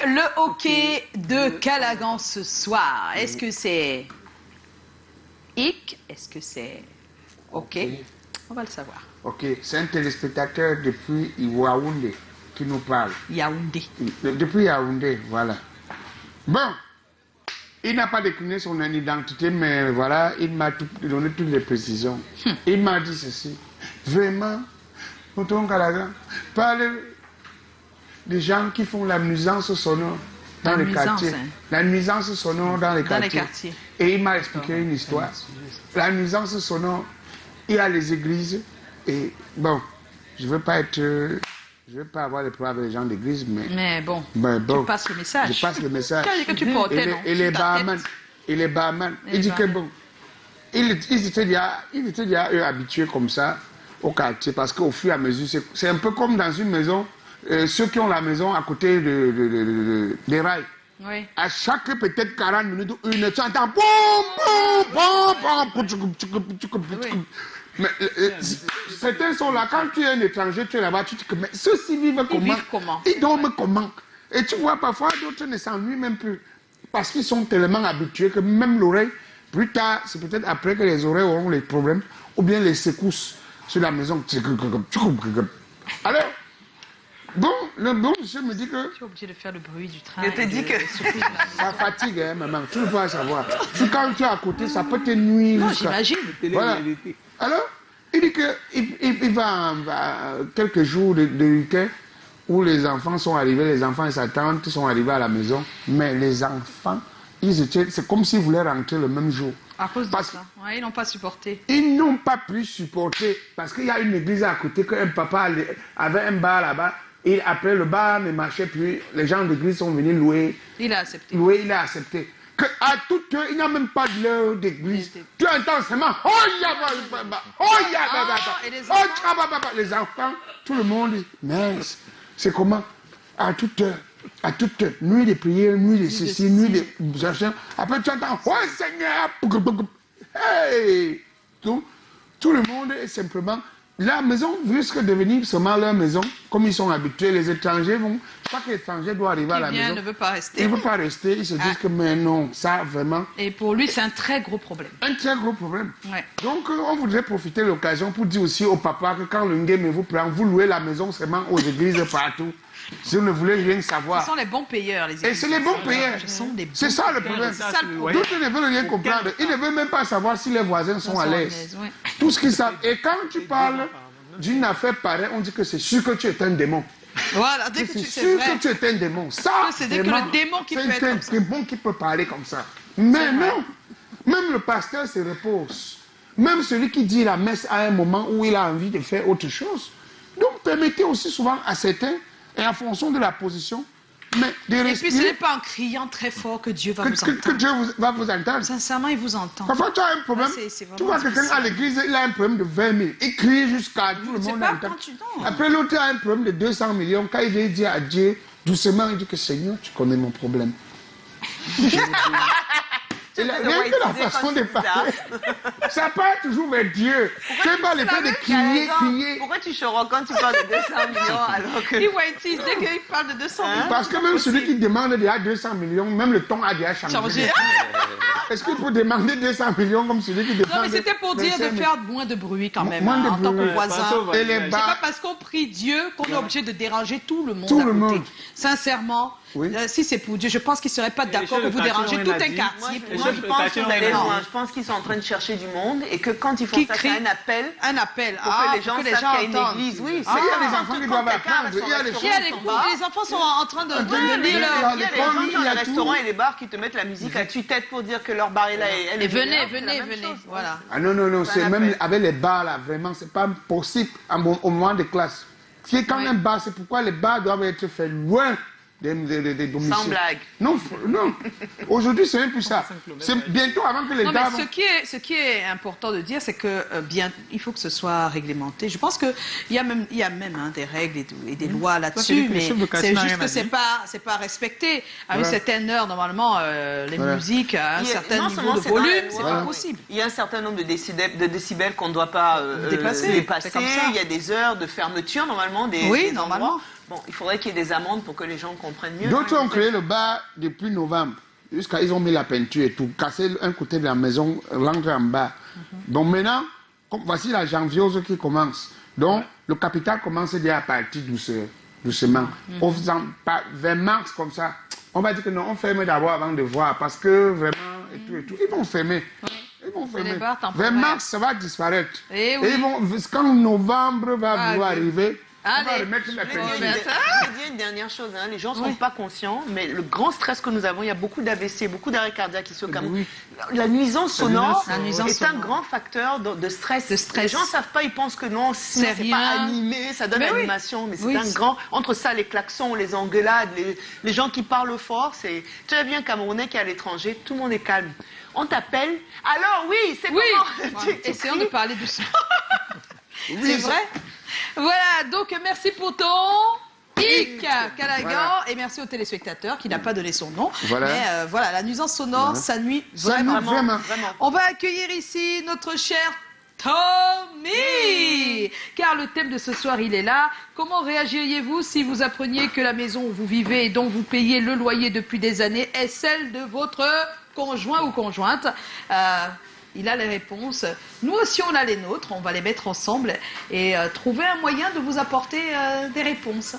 le hockey de Calagan ce soir. Est-ce que c'est hic? Est-ce que c'est OK? On va le savoir. Ok, c'est un téléspectateur depuis Yaoundé qui nous parle. Yaoundé. Depuis Yaoundé, voilà. Bon, il n'a pas décliné son identité, mais voilà, il m'a donné toutes les précisions. Il m'a dit ceci. Vraiment, Tonton Calagan, parle des gens qui font la nuisance sonore dans les quartiers. La nuisance sonore dans les quartiers. Et il m'a expliqué une histoire. La nuisance sonore, il y a les églises. Et bon, je ne veux pas avoir les problèmes avec les gens d'église, mais bon, tu passes le message. Je passe le message. Que tu portais, et les barman, il dit que bon, ils étaient déjà eux, habitués comme ça au quartier, parce qu'au fur et à mesure, c'est un peu comme dans une maison, ceux qui ont la maison à côté des rails. Oui. À chaque peut-être 40 minutes, une heure, tu entends boum, boum, boum, boum. Mais certains sont là, quand tu es un étranger, tu es là-bas, tu te dis que mais ceux-ci vivent comment? Ils dorment comment? Et tu vois, parfois, d'autres ne s'ennuient même plus. Parce qu'ils sont tellement habitués que même l'oreille, plus tard, c'est peut-être après que les oreilles auront les problèmes, ou bien les secousses sur la maison. Alors, bon, le bon monsieur me dit que... Tu es obligé de faire le bruit du train. Je te dis que... Ça fatigue, hein, maman. Tu ne peux pas savoir. Quand tu es à côté, ça peut te nuire. Non, j'imagine. Voilà. Alors, il dit qu'il va quelques jours de week-end où les enfants sont arrivés, les enfants et sa tante sont arrivés à la maison, mais les enfants, c'est comme s'ils voulaient rentrer le même jour. À cause de ça. Ouais, ils n'ont pas supporté. Ils n'ont pas pu supporter, parce qu'il y a une église à côté, qu'un papa avait un bar là-bas, et après le bar ne marchait plus, les gens de l'église sont venus louer. Il a accepté. Louer, il a accepté. À toute heure, il n'y a même pas de l'heure d'église. Tu entends seulement les enfants, tout le monde dit, mais c'est comment? À toute heure, nuit de prière, nuit de ceci, nuit de... Après tu entends, oh Seigneur, hey! Tout le monde est simplement... La maison risque de devenir seulement leur maison, comme ils sont habitués. Les étrangers vont... Je crois que l'étranger doit arriver à la maison. Il ne veut pas rester. Il ne veut pas rester. Ils se disent que, mais non, ça, vraiment... Et pour lui, c'est un très gros problème. Un très gros problème. Ouais. Donc, on voudrait profiter de l'occasion pour dire aussi au papa que quand le game vous prend, vous louez la maison seulement aux églises partout. Si vous ne voulez rien savoir. Ce sont les bons payeurs, les églises. Et c'est les bons payeurs. C'est ça le problème. D'autres ne veulent rien comprendre. Ils ne veulent même pas savoir si les voisins sont à l'aise. Ouais. Tout ce qu'ils savent. Et quand tu parles d'une affaire pareille, on dit que c'est sûr que tu es un démon. Voilà, dès que c'est sûr que tu es un démon. Ça, c'est dès que le démon qui peut être comme ça. C'est un démon qui peut parler comme ça. Mais non, même le pasteur se repose. Même celui qui dit la messe à un moment où il a envie de faire autre chose. Donc, permettez aussi souvent à certains, et en fonction de la position, mais de respirer. Et puis, ce n'est pas en criant très fort que Dieu va vous entendre. Que Dieu va vous entendre. Sincèrement, il vous entend. Parfois, tu as un problème. Tu vois quelqu'un à l'église, il a un problème de 20 000. Il crie jusqu'à tout le monde entend. Après, l'autre a un problème de 200 millions. Quand il vient dire à Dieu, doucement, il dit que Seigneur, tu connais mon problème. Rien que la façon de parler, ça part toujours vers Dieu. C'est pas le fait de crier. Pourquoi tu choroques quand tu parles de 200 millions alors que... Il va insister dès qu'il parle de 200 millions. Parce que même celui qui demande déjà 200 millions, même le ton a déjà changé. Est-ce qu'il faut demander 200 millions comme celui qui demande... Non, mais c'était pour dire de faire moins de bruit quand même, moins de en tant bruit. que voisin. C'est pas parce qu'on prie Dieu qu'on est obligé de déranger tout le monde. Tout le monde. Sincèrement, si c'est pour Dieu, je pense qu'ils ne seraient pas d'accord que vous dérangez tout un quartier. Je pense qu'ils sont en train de chercher du monde et que quand ils font ça, c'est un appel. Un appel. Pour que les gens sachent qu'il y a une église. Oui, il y a des enfants qui doivent apprendre. Il y a des les enfants sont en train de lire leur... Il y a des gens dans les restaurants et les bars qui te mettent la musique à tue-tête pour dire que leur bar est là. Et venez. Voilà. Ah non, c'est même avec les bars là, vraiment, c'est pas possible au moment de classe. C'est quand même bar, c'est pourquoi les bars doivent être faits loin des domiciles. Sans blague. Non. Aujourd'hui, c'est même plus ça. C'est bientôt avant que les non, dames... mais ce qui est important de dire, c'est que il faut que ce soit réglementé. Je pense qu'il y a même des règles et des lois là-dessus, mais c'est juste que c'est pas respecté. À une certaine heure, normalement, les musiques à un certain niveau de volume, c'est pas possible. Il y a un certain nombre de décibels qu'on ne doit pas dépasser. C'est comme ça. Il y a des heures de fermeture, normalement, des normalement. Bon, il faudrait qu'il y ait des amendes pour que les gens comprennent mieux. D'autres ont créé le bar depuis novembre. Jusqu'à ils ont mis la peinture et tout, cassé un côté de la maison, l'entrée en bas. Donc maintenant, voici la janviose qui commence. Donc le capital commence déjà à partir doucement. Vers mars comme ça, on va dire que non, on ferme d'abord avant de voir parce que vraiment, et tout, ils vont fermer. Ils vont fermer. Vers mars, ça va disparaître. Et ils vont, quand novembre va vouloir arriver, on va remettre la peinture. Je vais dire une dernière chose, hein. Les gens ne sont pas conscients, mais le grand stress que nous avons, il y a beaucoup d'AVC, beaucoup d'arrêts cardiaques ici au Cameroun. La nuisance sonore est un grand facteur de stress. Les gens ne savent pas, ils pensent que non, c'est pas animé, ça donne animation, mais c'est un grand... Entre ça, les klaxons, les engueulades, les gens qui parlent fort, c'est... Tu as vu un Camerounais qui est à l'étranger, tout le monde est calme. On t'appelle, alors oui, c'est comment? Essayons de parler doucement. C'est vrai. Voilà, donc merci pour ton hic, Callaghan, et merci aux téléspectateurs qui n'a pas donné son nom. Voilà. Mais voilà, la nuisance sonore, ça nuit vraiment. On va accueillir ici notre cher Tommy, car le thème de ce soir, il est là. Comment réagiriez-vous si vous appreniez que la maison où vous vivez et dont vous payez le loyer depuis des années est celle de votre conjoint ou conjointe? Il a les réponses. Nous aussi, on a les nôtres. On va les mettre ensemble et trouver un moyen de vous apporter des réponses.